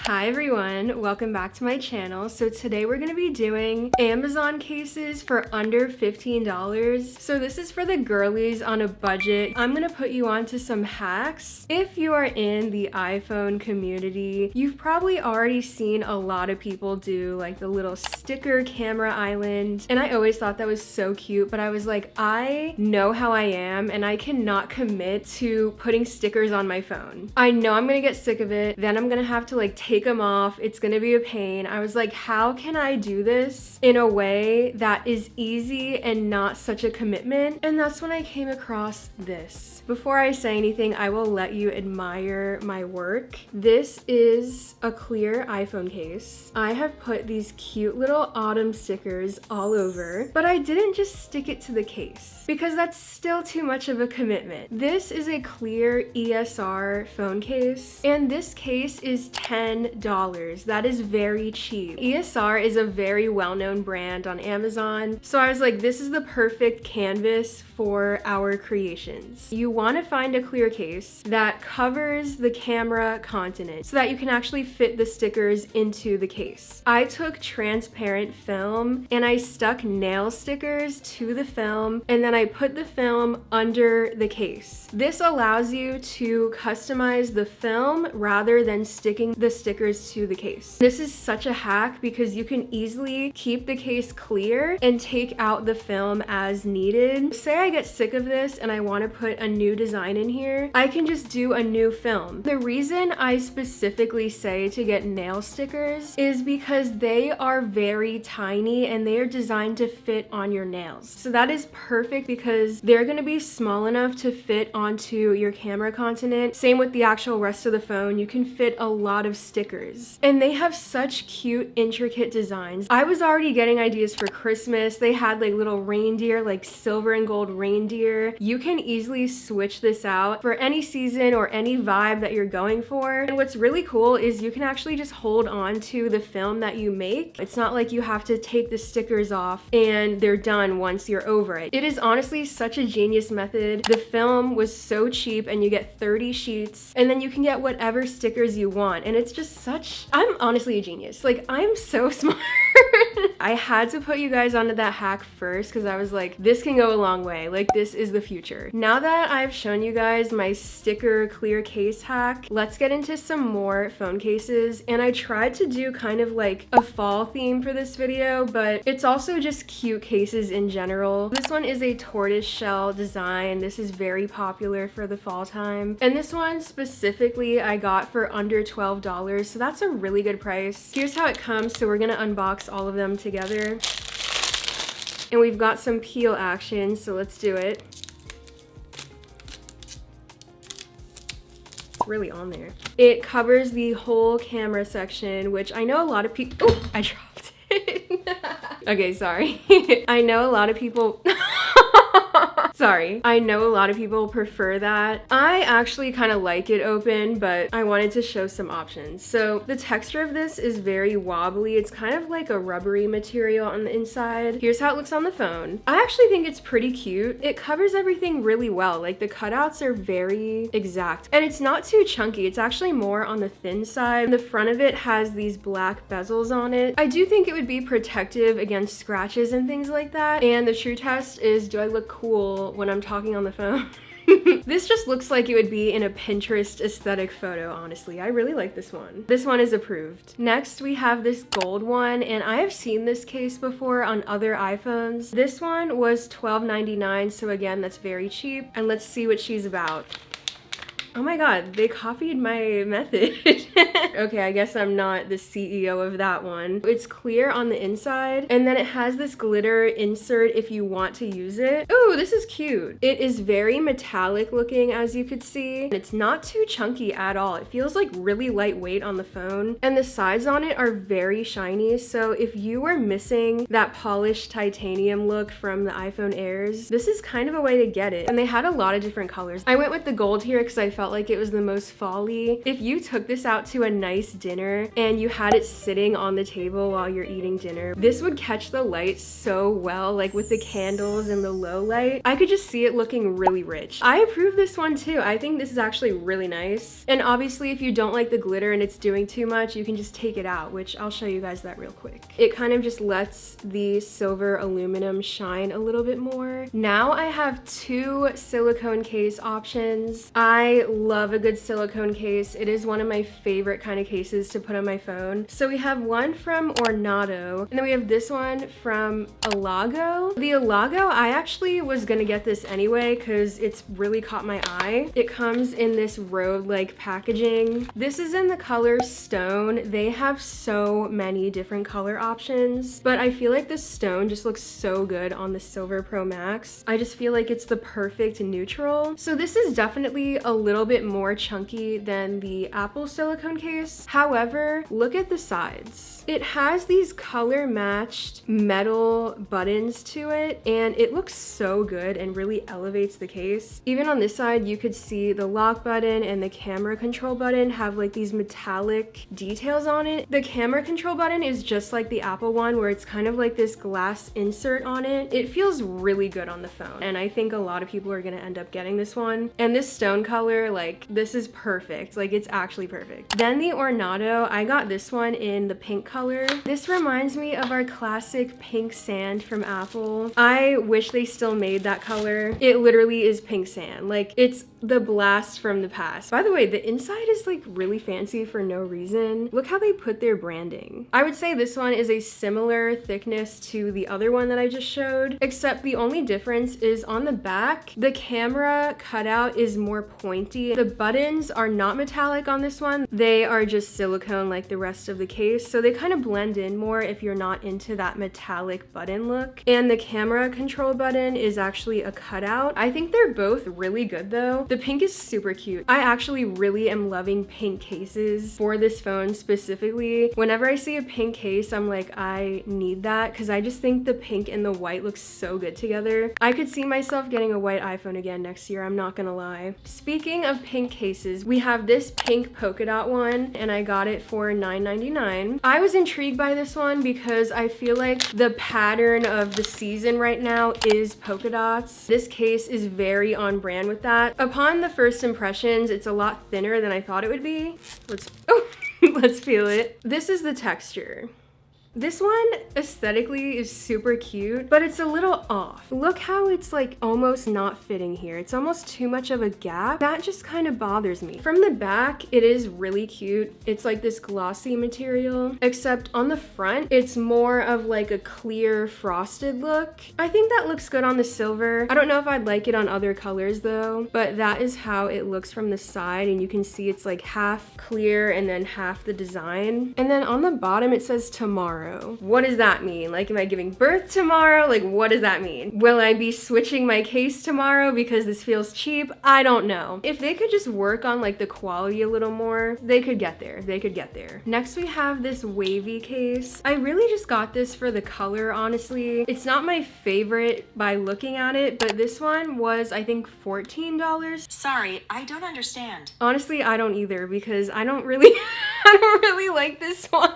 Hi everyone, welcome back to my channel. So today we're going to be doing Amazon cases for under $15. So this is for the girlies on a budget. I'm going to put you on to some hacks. If you are in the iPhone community, you've probably already seen a lot of people do like the little sticker camera island. And I always thought that was so cute, but I was like, I know how I am and I cannot commit to putting stickers on my phone. I know I'm going to get sick of it. Then I'm going to have to like take them off. It's gonna be a pain. I was like, how can I do this in a way that is easy and not such a commitment? And that's when I came across this. Before I say anything, I will let you admire my work. This is a clear iPhone case. I have put these cute little autumn stickers all over, but I didn't just stick it to the case because that's still too much of a commitment. This is a clear ESR phone case, and this case is $10. That is very cheap. ESR is a very well-known brand on Amazon, so I was like, this is the perfect canvas for our creations. You want to find a clear case that covers the camera continent so that you can actually fit the stickers into the case. I took transparent film and I stuck nail stickers to the film, and then I put the film under the case. This allows you to customize the film rather than sticking the stickers to the case. This is such a hack because you can easily keep the case clear and take out the film as needed. Say I get sick of this and I want to put a new design in here, I can just do a new film. The reason I specifically say to get nail stickers is because they are very tiny and they are designed to fit on your nails. So that is perfect because they're going to be small enough to fit onto your camera continent. Same with the actual rest of the phone. You can fit a lot of stickers. And they have such cute, intricate designs. I was already getting ideas for Christmas. They had like little reindeer, like silver and gold reindeer. You can easily switch this out for any season or any vibe that you're going for. And what's really cool is you can actually just hold on to the film that you make. It's not like you have to take the stickers off and they're done once you're over it. It is honestly such a genius method. The film was so cheap and you get 30 sheets and then you can get whatever stickers you want. And it's just such, I'm honestly a genius. Like, I'm so smart. I had to put you guys onto that hack first because I was like, this can go a long way. Like, this is the future. Now that I've shown you guys my sticker clear case hack, let's get into some more phone cases. And I tried to do kind of like a fall theme for this video, but it's also just cute cases in general. This one is a tortoise shell design. This is very popular for the fall time. And this one specifically I got for under $12, so that's a really good price. Here's how it comes. So we're gonna unbox all of them together. And we've got some peel action, so let's do it. It's really on there. It covers the whole camera section, which I know a lot of people, oh, I dropped it. Okay, sorry. I know a lot of people sorry. I know a lot of people prefer that. I actually kind of like it open, but I wanted to show some options. So the texture of this is very wobbly. It's kind of like a rubbery material on the inside. Here's how it looks on the phone. I actually think it's pretty cute. It covers everything really well. Like, the cutouts are very exact and it's not too chunky. It's actually more on the thin side. The front of it has these black bezels on it. I do think it would be protective against scratches and things like that. And the true test is, do I look cool when I'm talking on the phone? This just looks like it would be in a Pinterest aesthetic photo, honestly. I really like this one. This one is approved. Next, we have this gold one, and I have seen this case before on other iPhones. This one was $12.99, so again, that's very cheap. And let's see what she's about. Oh my god, they copied my method. Okay, I guess I'm not the CEO of that one. It's clear on the inside, and then it has this glitter insert if you want to use it. Oh, this is cute. It is very metallic looking, as you could see. It's not too chunky at all. It feels like really lightweight on the phone, and the sides on it are very shiny, so if you were missing that polished titanium look from the iPhone Airs, this is kind of a way to get it. And they had a lot of different colors. I went with the gold here because I felt felt like it was the most fall-y. If you took this out to a nice dinner and you had it sitting on the table while you're eating dinner, this would catch the light so well, like with the candles and the low light. I could just see it looking really rich. I approve this one too. I think this is actually really nice. And obviously if you don't like the glitter and it's doing too much, you can just take it out, which I'll show you guys that real quick. It kind of just lets the silver aluminum shine a little bit more. Now I have two silicone case options. I love a good silicone case. It is one of my favorite kind of cases to put on my phone. So we have one from Ornato, and then we have this one from Alago. The Alago, I actually was gonna get this anyway because it's really caught my eye. It comes in this road-like packaging. This is in the color Stone. They have so many different color options, but I feel like this stone just looks so good on the Silver Pro Max. I just feel like it's the perfect neutral. So this is definitely a little bit more chunky than the Apple silicone case. However, look at the sides. It has these color matched metal buttons to it, and it looks so good and really elevates the case. Even on this side, you could see the lock button and the camera control button have like these metallic details on it. The camera control button is just like the Apple one, where it's kind of like this glass insert on it. It feels really good on the phone, and I think a lot of people are gonna end up getting this one. And this stone color, like, this is perfect. Like, it's actually perfect. Then the Ornato, I got this one in the pink color. This reminds me of our classic pink sand from Apple. I wish they still made that color. It literally is pink sand. Like, it's the blast from the past. By the way, the inside is like really fancy for no reason. Look how they put their branding. I would say this one is a similar thickness to the other one that I just showed, except the only difference is on the back, the camera cutout is more pointy. The buttons are not metallic on this one. They are just silicone like the rest of the case, so they kind of blend in more if you're not into that metallic button look. And the camera control button is actually a cutout. I think they're both really good though. The pink is super cute. I actually really am loving pink cases for this phone specifically. Whenever I see a pink case, I'm like, I need that, because I just think the pink and the white looks so good together. I could see myself getting a white iPhone again next year, I'm not gonna lie. Speaking of pink cases, we have this pink polka dot one, and I got it for $9.99. I was intrigued by this one because I feel like the pattern of the season right now is polka dots. This case is very on brand with that. Upon the first impressions, it's a lot thinner than I thought it would be. Let's feel it. This is the texture. This one aesthetically is super cute, but it's a little off. Look how it's like almost not fitting here. It's almost too much of a gap. That just kind of bothers me. From the back, it is really cute. It's like this glossy material, except on the front, it's more of like a clear frosted look. I think that looks good on the silver. I don't know if I'd like it on other colors though, but that is how it looks from the side, and you can see it's like half clear and then half the design. And then on the bottom, it says tomorrow. What does that mean? Like, am I giving birth tomorrow? Like, what does that mean? Will I be switching my case tomorrow because this feels cheap? I don't know. If they could just work on like the quality a little more, they could get there. They could get there. Next, we have this wavy case. I really just got this for the color, honestly. It's not my favorite by looking at it, but this one was, I think, $14. Sorry, I don't understand. Honestly, I don't either, because I don't really I don't really like this one.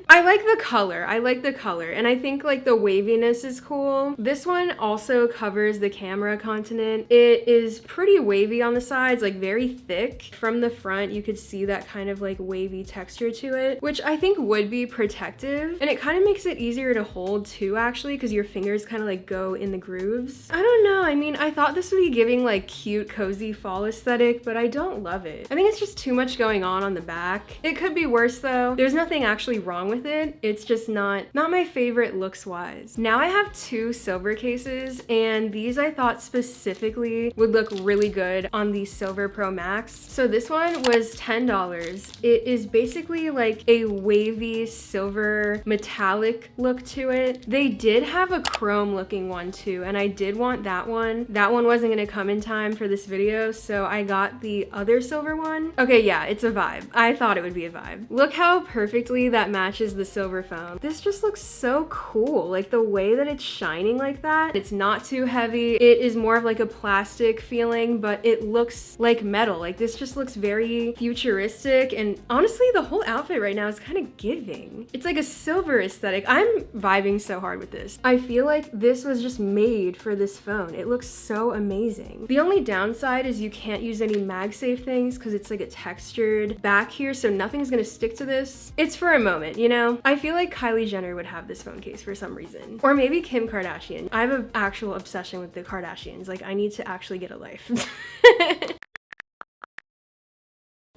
I like the color. I like the color, and I think like the waviness is cool. This one also covers the camera continent. It is pretty wavy on the sides, like very thick. From the front, you could see that kind of like wavy texture to it, which I think would be protective, and it kind of makes it easier to hold too, actually, because your fingers kind of like go in the grooves. I don't know. I mean, I thought this would be giving like cute, cozy fall aesthetic, but I don't love it. I think it's just too much going on the back. It could be worse though. There's nothing actually wrong with it. It's just not my favorite looks wise. Now I have two silver cases, and these I thought specifically would look really good on the Silver Pro Max. So this one was $10. It is basically like a wavy silver metallic look to it. They did have a chrome looking one too, and I did want that one. That one wasn't gonna come in time for this video, so I got the other silver one. Okay, yeah, it's a vibe. I thought it would be be a vibe. Look how perfectly that matches the silver phone. This just looks so cool. Like the way that it's shining like that. It's not too heavy. It is more of like a plastic feeling, but it looks like metal. Like this just looks very futuristic, and honestly, the whole outfit right now is kind of giving. It's like a silver aesthetic. I'm vibing so hard with this. I feel like this was just made for this phone. It looks so amazing. The only downside is you can't use any MagSafe things because it's like a textured back here, so nothing's gonna stick to this. It's for a moment, you know? I feel like Kylie Jenner would have this phone case for some reason. Or maybe Kim Kardashian. I have an actual obsession with the Kardashians. Like, I need to actually get a life.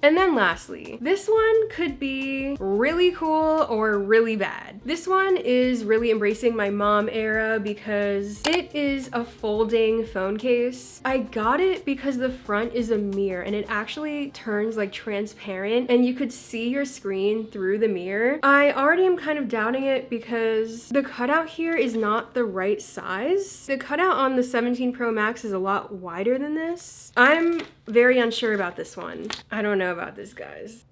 And then lastly, this one could be really cool or really bad. This one is really embracing my mom era because it is a folding phone case. I got it because the front is a mirror and it actually turns like transparent and you could see your screen through the mirror. I already am kind of doubting it because the cutout here is not the right size. The cutout on the 17 Pro Max is a lot wider than this. I'm very unsure about this one. I don't know about this, guys.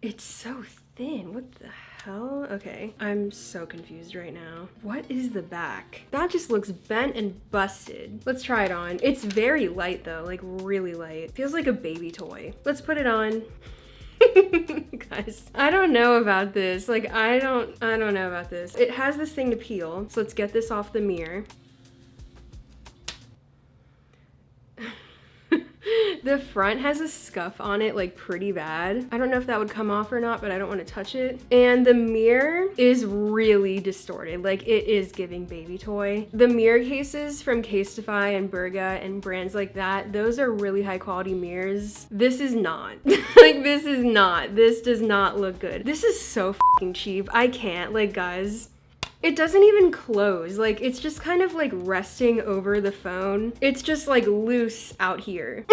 It's so thin. What the hell? Okay, I'm so confused right now. What is the back? That just looks bent and busted. Let's try it on. It's very light though, like really light. Feels like a baby toy. Let's put it on. Guys, I don't know about this. Like, I don't know about this. It has this thing to peel, so let's get this off the mirror. The front has a scuff on it, like pretty bad. I don't know if that would come off or not, but I don't want to touch it. And the mirror is really distorted. Like, it is giving baby toy. The mirror cases from Casetify and Berga and brands like that, those are really high quality mirrors. This is not. Like, this is not. This does not look good. This is so fucking cheap. I can't. Like, guys. It doesn't even close. Like, it's just kind of like resting over the phone. It's just like loose out here.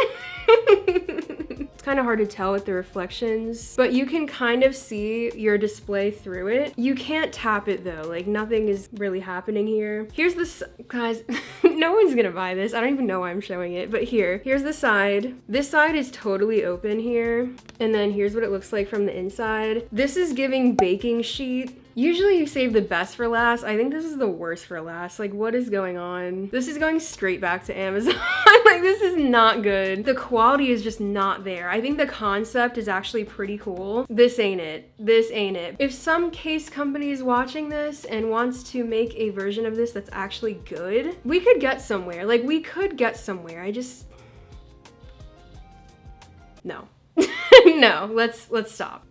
It's kind of hard to tell with the reflections, but you can kind of see your display through it. You can't tap it though. Like, nothing is really happening here. Here's this, guys, no one's gonna buy this. I don't even know why I'm showing it, but here's the side. This side is totally open here. And then here's what it looks like from the inside. This is giving baking sheet. Usually you save the best for last. I think this is the worst for last. Like, what is going on? This is going straight back to Amazon. Like, this is not good. The quality is just not there. I think the concept is actually pretty cool. This ain't it. This ain't it. If some case company is watching this and wants to make a version of this that's actually good, we could get somewhere. Like, we could get somewhere. I just... No. No, let's stop.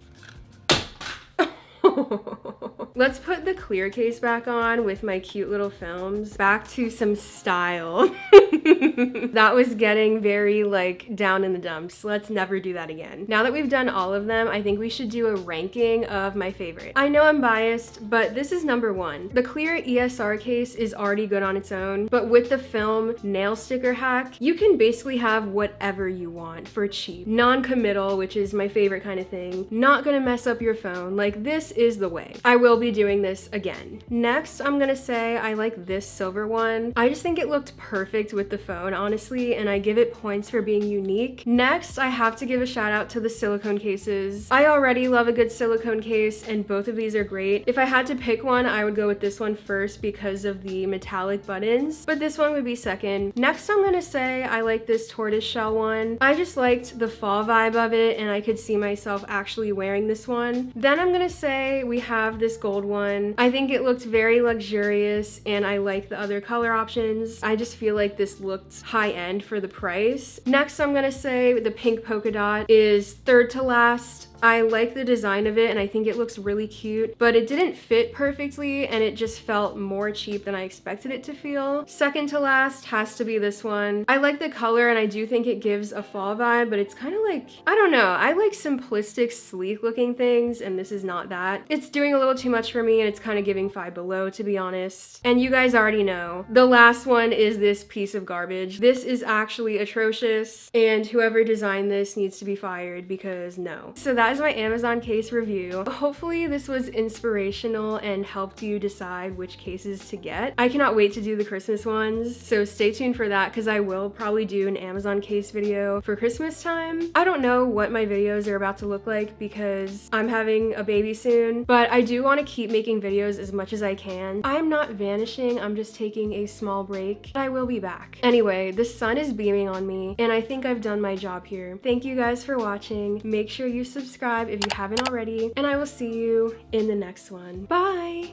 Let's put the clear case back on with my cute little films. Back to some style. That was getting very like down in the dumps. Let's never do that again. Now that we've done all of them, I think we should do a ranking of my favorite. I know I'm biased, but this is number one. The clear ESR case is already good on its own, but with the film nail sticker hack, you can basically have whatever you want for cheap. Non-committal, which is my favorite kind of thing. Not gonna mess up your phone. Like, this is the way. I will be doing this again. Next, I'm gonna say I like this silver one. I just think it looked perfect with the phone, honestly, and I give it points for being unique. Next, I have to give a shout out to the silicone cases. I already love a good silicone case, and both of these are great. If I had to pick one, I would go with this one first because of the metallic buttons, but this one would be second. Next, I'm gonna say I like this tortoise shell one. I just liked the fall vibe of it, and I could see myself actually wearing this one. Then I'm gonna say we have this gold one. I think it looked very luxurious, and I like the other color options. I just feel like this looked high-end for the price. Next, I'm gonna say the pink polka dot is third to last. I like the design of it and I think it looks really cute, but it didn't fit perfectly and it just felt more cheap than I expected it to feel. Second to last has to be this one. I like the color and I do think it gives a fall vibe, but it's kind of like, I don't know, I like simplistic, sleek looking things and this is not that. It's doing a little too much for me and it's kind of giving Five Below, to be honest. And you guys already know. The last one is this piece of garbage. This is actually atrocious and whoever designed this needs to be fired because no. So that is my Amazon case review. Hopefully this was inspirational and helped you decide which cases to get. I cannot wait to do the Christmas ones, so stay tuned for that because I will probably do an Amazon case video for Christmas time. I don't know what my videos are about to look like because I'm having a baby soon, but I do want to keep making videos as much as I can. I'm not vanishing, I'm just taking a small break. I will be back. Anyway, the sun is beaming on me and I think I've done my job here. Thank you guys for watching. Make sure you subscribe if you haven't already, and I will see you in the next one. Bye!